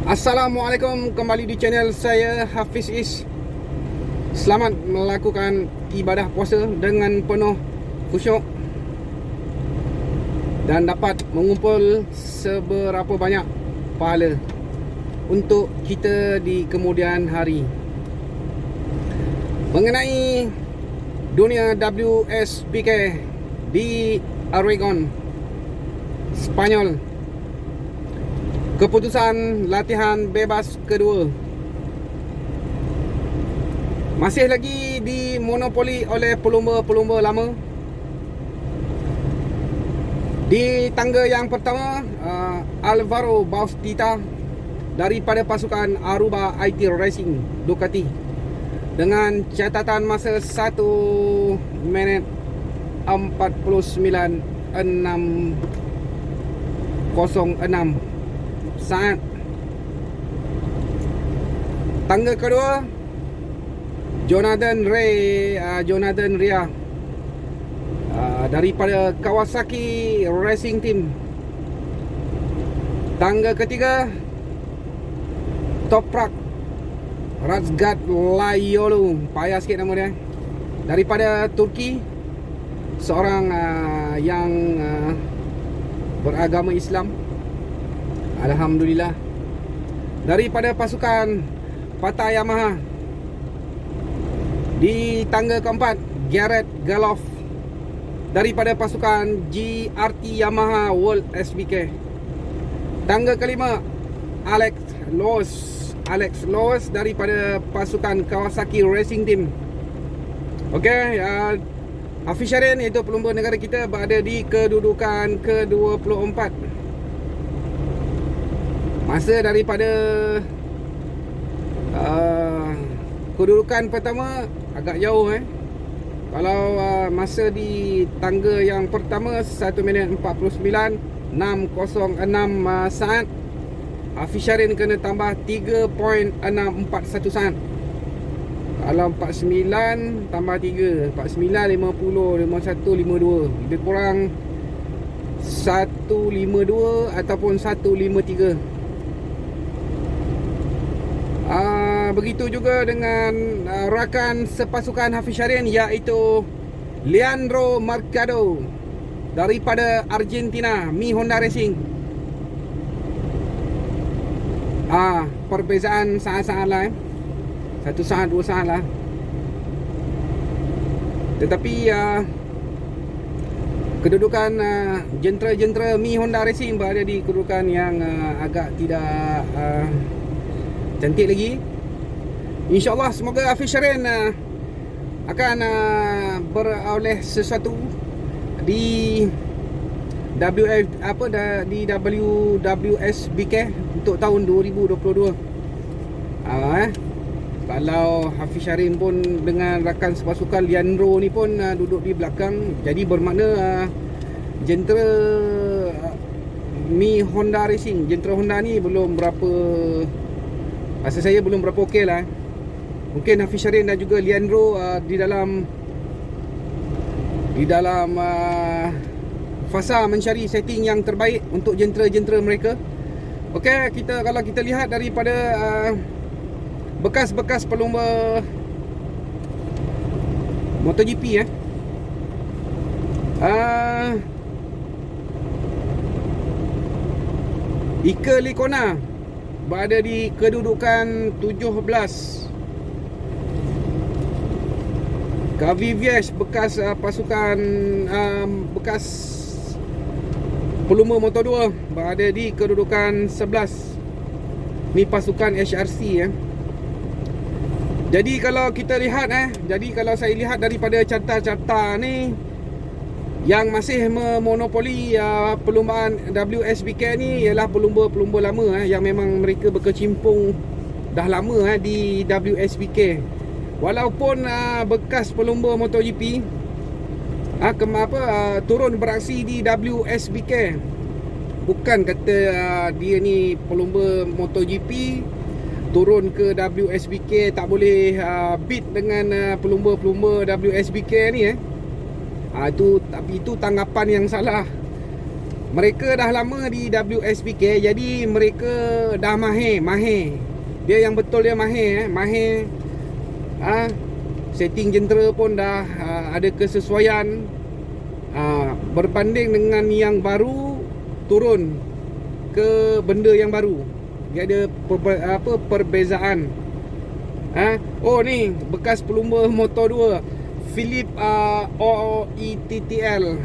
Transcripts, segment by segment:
Assalamualaikum, kembali di channel saya Hafiz Is. Selamat melakukan ibadah puasa dengan penuh khusyuk dan dapat mengumpul seberapa banyak pahala untuk kita di kemudian hari. Mengenai dunia WSBK di Oregon, Spanyol, keputusan latihan bebas kedua masih lagi dimonopoli oleh pelumba-pelumba lama. Di tangga yang pertama, Alvaro Bautista daripada pasukan Aruba IT Racing Ducati dengan catatan masa 1 minit 49.606 saat. Tangga kedua, Jonathan Rea daripada Kawasaki Racing Team. Tangga ketiga, Toprak Razgat Layolu, payah sikit nama dia, daripada Turki, seorang yang beragama Islam, alhamdulillah. Daripada pasukan Pata Yamaha. Di tangga keempat, Garrett Galoff daripada pasukan GRT Yamaha World SBK. Tangga kelima, Alex Lowes daripada pasukan Kawasaki Racing Team. Okey, Hafiz Syarin, iaitu pelumba negara kita, berada di kedudukan ke-24. Masa daripada kedudukan pertama agak jauh. Kalau masa di tangga yang pertama 1 minit 49.606 saat, Hafiz Syarin kena tambah 3.641 saat. Kalau 49 tambah 3, 49, 50, 51, 52, lebih kurang 152 ataupun 153. Begitu juga dengan rakan sepasukan Hafiz Syarin, iaitu Leandro Mercado daripada Argentina, Mi Honda Racing. Perbezaan sangat-sangat lah, 1 saat 2 saat lah. Tetapi kedudukan jentera-jentera Mi Honda Racing berada di kedudukan yang agak tidak cantik lagi. InsyaAllah semoga Hafiz Syarin akan beroleh sesuatu di WSBK untuk tahun 2022. Kalau Hafiz Syarin pun dengan rakan sepasukan Leandro ni pun duduk di belakang, jadi bermakna jentera Mi Honda Racing, jentera Honda ni belum berapa, rasa saya belum berapa okey lah. Mungkin Hafiz Syarin dan juga Leandro di dalam fasa mencari setting yang terbaik untuk jentera-jentera mereka. Okey, kalau kita lihat daripada bekas-bekas pelumba MotoGP, Iker Lecuona berada di kedudukan 17. Gavi Vies, bekas pasukan bekas pelumba Moto2, berada di kedudukan 11. Ni pasukan HRC. Jadi kalau kita lihat kalau saya lihat daripada carta-carta ni, yang masih memonopoli perlumbaan WSBK ni ialah pelumba-pelumba lama yang memang mereka berkecimpung dah lama di WSBK. Walaupun bekas pelumba MotoGP turun beraksi di WSBK, bukan kata dia ni pelumba MotoGP turun ke WSBK tak boleh beat dengan pelumba-pelumba WSBK ni. Tapi itu tanggapan yang salah. mereka dah lama di WSBK, jadi mereka dah mahir. Dia yang betul dia mahir setting jentera pun dah ada kesesuaian, berbanding dengan yang baru turun ke benda yang baru. Dia ada perbezaan. Oh ni bekas pelumba motor 2 Philip OETTL,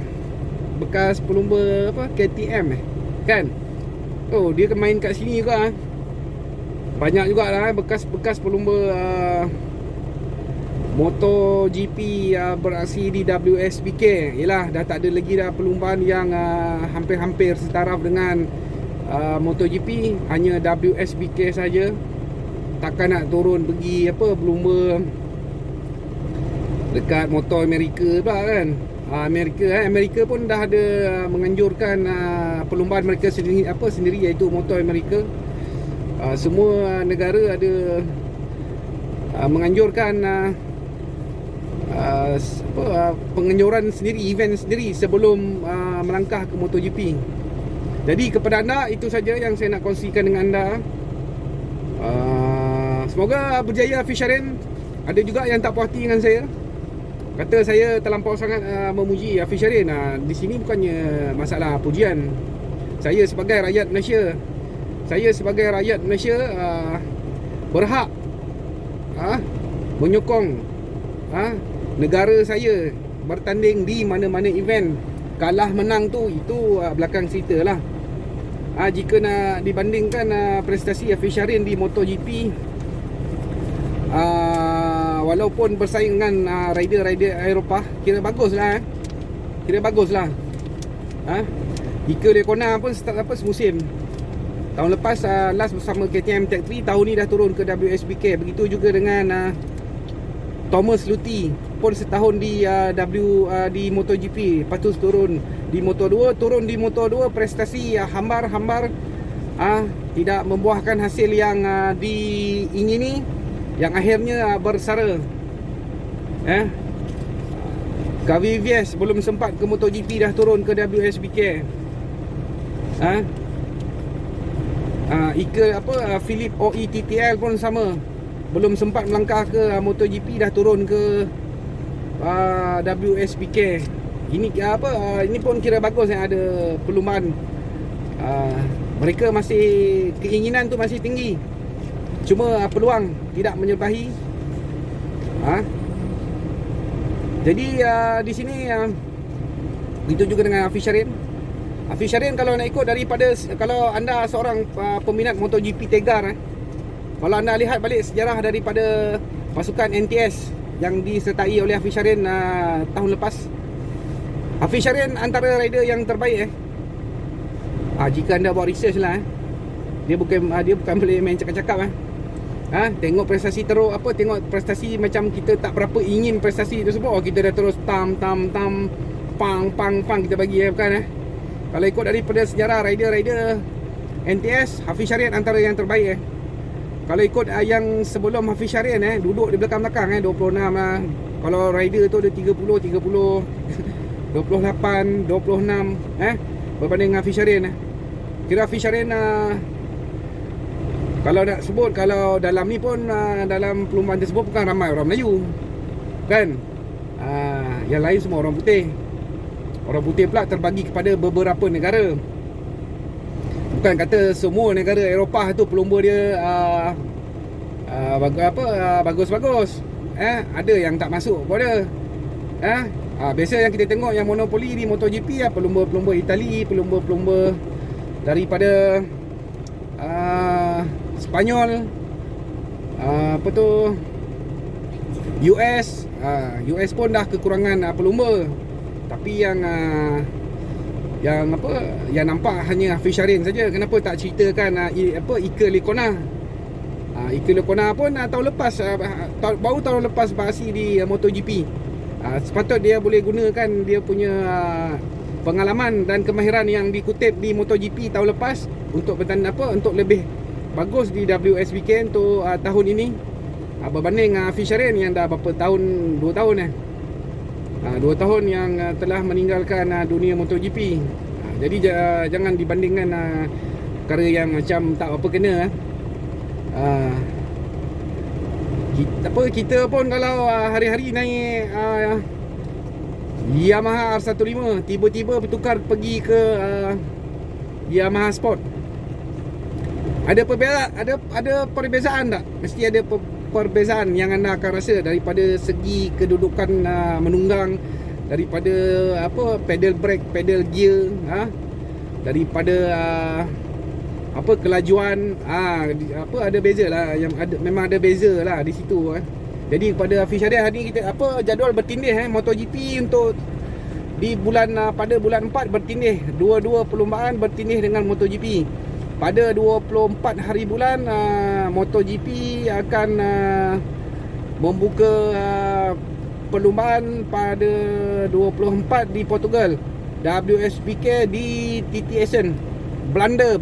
bekas pelumba KTM kan. Oh dia main kat sini juga. Banyak jugalah bekas pelumba MotoGP beraksi di WSBK. Yelah, dah tak ada lagi dah perlumbaan yang hampir-hampir setaraf dengan MotoGP. Hanya WSBK saja. Takkan nak turun pergi berlumba dekat motor Amerika pula kan. Amerika pun dah ada menganjurkan perlumbaan mereka sendiri iaitu motor Amerika. Semua negara ada menganjurkan penganjuran sendiri, event sendiri sebelum melangkah ke MotoGP. Jadi kepada anda, itu saja yang saya nak kongsikan dengan anda. Semoga berjaya Fisharin. Ada juga yang tak puas hati dengan saya, kata saya terlampau sangat memuji Fisharin. Di sini bukannya masalah pujian. Saya sebagai rakyat Malaysia berhak menyokong negara saya bertanding di mana-mana event. Kalah menang tu itu belakang cerita lah. Jika nak dibandingkan prestasi Fisharin di MotoGP, walaupun bersaing dengan rider-rider Eropah, kira bagus lah. Ika Lecuona pun start semusim. Tahun lepas last bersama KTM Tech 3, tahun ni dah turun ke WSBK. Begitu juga dengan Thomas Luthi pun setahun di MotoGP, lepas tu turun di Moto2. Prestasi hambar, tidak membuahkan hasil yang diingini, yang akhirnya bersara. Gavi Vies belum sempat ke MotoGP dah turun ke WSBK. Philip OETTL pun sama, belum sempat melangkah ke MotoGP dah turun ke WSBK. Ini pun kira bagus yang ada perlumbaan. Mereka masih, keinginan tu masih tinggi, cuma peluang tidak menyerbahi. Jadi di sini itu juga dengan Fisharin. Kalau nak ikut daripada, kalau anda seorang peminat MotoGP Tegar, kalau anda lihat balik sejarah daripada pasukan NTS yang disertai oleh Fisharin tahun lepas, Fisharin antara rider yang terbaik. Jika anda buat research lah, dia bukan boleh main cakap-cakap. Tengok prestasi tengok prestasi macam kita tak berapa ingin prestasi tersebut, kita dah terus pang kita bagi, bukan. Kalau ikut daripada sejarah rider NTS, Fisharin antara yang terbaik. Kalau ikut yang sebelum Fisharin, duduk di belakang-belakang 26 lah. Kalau rider tu ada 30 28 26 berbanding dengan Fisharin. Kira Fisharin kalau nak sebut, kalau dalam ni pun dalam perlumbaan tersebut bukan ramai orang Melayu kan. Yang lain semua orang putih. Orang putih pula terbagi kepada beberapa negara. Bukan kata semua negara Eropah tu pelumba dia bagus-bagus. Ada yang tak masuk pun ada. Biasa yang kita tengok yang monopoli di MotoGP, pelumba-pelumba Itali, pelumba-pelumba daripada Spanyol, US. US pun dah kekurangan pelumba. Tapi yang nampak hanya Fisharin saja. Kenapa tak ceritakan Ika Lecuona? Ika Lecuona pun tahun lepas, baru tahun lepas beraksi di MotoGP. Sepatut dia boleh gunakan dia punya pengalaman dan kemahiran yang dikutip di MotoGP tahun lepas untuk untuk lebih bagus di WSBK untuk tahun ini, berbanding Fisharin yang dah berapa tahun, 2 tahun 2 tahun yang telah meninggalkan dunia MotoGP. Jadi jangan dibandingkan perkara yang macam tak apa kena. Kita pun kalau hari-hari naik Yamaha R15, tiba-tiba bertukar pergi ke Yamaha Sport, ada perbezaan tak? Mesti ada perbezaan yang anda akan rasa daripada segi kedudukan menunggang, daripada pedal brake, pedal gear, daripada kelajuan, ada beza lah, memang ada beza lah di situ. Jadi kepada Hafiz Syariah ni kita jadual bertindih MotoGP untuk di pada bulan 4 bertindih dua perlumbaan bertindih dengan MotoGP. Pada 24 hari bulan MotoGP akan membuka perlumbaan pada 24 di Portugal, WSBK di TT Essen, Belanda.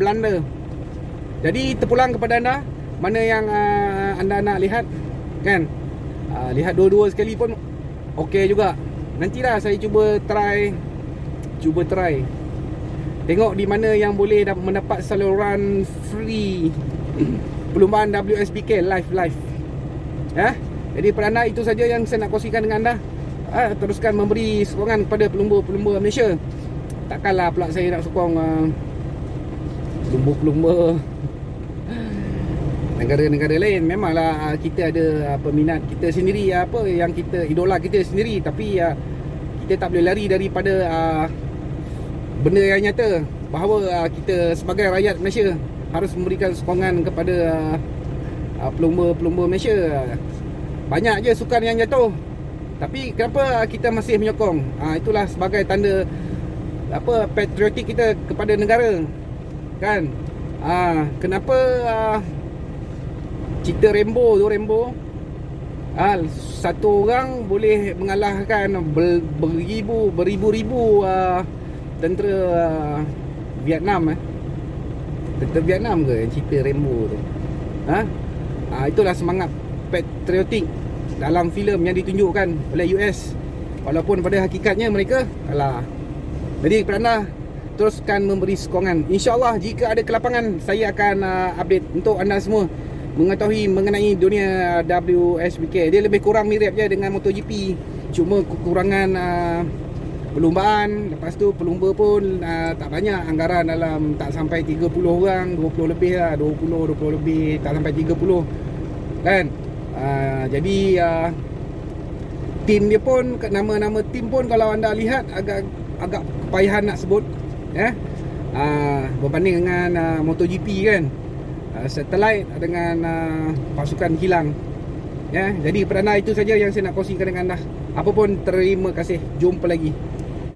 Jadi terpulang kepada anda, mana yang anda nak lihat kan. Lihat dua-dua sekali pun okey juga. Nantilah saya cuba try tengok di mana yang boleh mendapat saluran free perlumbaan WSBK live. Jadi pada anda, itu saja yang saya nak kongsikan dengan anda. Teruskan memberi sokongan kepada pelumba-pelumba Malaysia. Takkanlah pula saya nak sokong pelumba-pelumba negara-negara lain. Memanglah kita ada peminat kita sendiri, yang kita idola kita sendiri, tapi kita tak boleh lari daripada benda yang nyata bahawa kita sebagai rakyat Malaysia harus memberikan sokongan kepada pelumba-pelumba Malaysia. Banyak je sukan yang jatuh, tapi kenapa kita masih menyokong? Itulah sebagai tanda patriotik kita kepada negara kan. Kenapa cerita Rambo, satu orang boleh mengalahkan beribu-ribu tentera Vietnam. Tentera Vietnam ke yang cerita Rambo tu? Itulah semangat patriotik dalam filem yang ditunjukkan oleh US, walaupun pada hakikatnya mereka kalah. Jadi kepada anda, teruskan memberi sokongan. InsyaAllah jika ada kelapangan, saya akan update untuk anda semua mengetahui mengenai dunia WSBK. Dia lebih kurang mirip je dengan MotoGP, cuma kekurangan perlumbaan. Lepas tu pelumba pun tak banyak, anggaran dalam tak sampai 30 orang, 20 lebih lah, 20 lebih, tak sampai 30 kan. Jadi tim dia pun, nama-nama tim pun kalau anda lihat agak kepayahan nak sebut berbanding dengan MotoGP kan. Satellite dengan pasukan kilang. Jadi kepada anda, itu saja yang saya nak kongsikan dengan anda. Apa pun, terima kasih. Jumpa lagi.